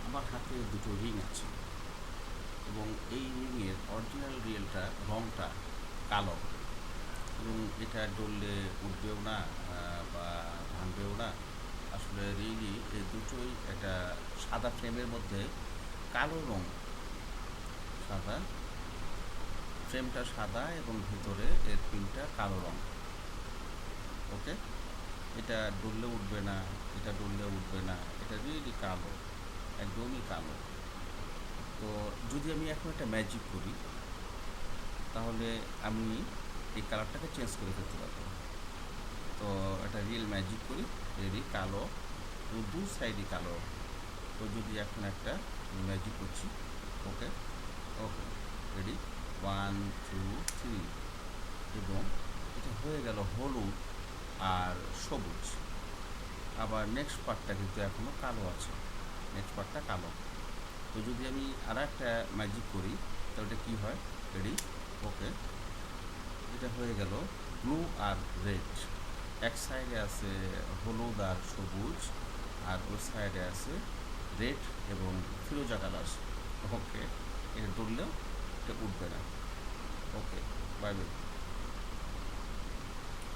আমার হাতে দুটো রিং আছে এবং এই রিংয়ের অরিজিনাল রঙটা কালো, এবং এটা ডললে উঠবেও না বা ভাঙবেও না। আসলে রিয়েলি এই দুটোই একটা সাদা ফ্রেমের মধ্যে কালো রং, সাদা ফ্রেমটা সাদা এবং ভিতরে এর পিনটা কালো রং। ওকে, এটা ডললে উঠবে না, এটা ডললে উঠবে না, এটা রিয়েলি কালো, একদমই কালো। তো যদি আমি এখন একটা ম্যাজিক করি তাহলে আমি এই কালারটাকে চেঞ্জ করে ফেলতে পারবো। তো একটা রিয়েল ম্যাজিক করি, রেডি, কালো এবং দু সাইডই কালো। তো যদি এখন একটা ম্যাজিক করছি, ওকে ওকে, রেডি, 1 2 3, এবং এটা হয়ে গেল হলুদ আর সবুজ। আবার নেক্সট পার্টটা কিন্তু এখনও কালো আছে, নেক্সট পার্টটা কালো। তো যদি আমি আর একটা ম্যাজিক করি তাহলে এটা কী হয়, রেডি, ওকে, এটা হয়ে গেল ব্লু আর রেড। এক সাইডে আছে হলুদ আর সবুজ, আর ওই সাইডে আছে রেড এবং ফিরোজা কালার। ওকে, এটা ধরলেও এটা উঠবে না। ওকে, বাই বাই।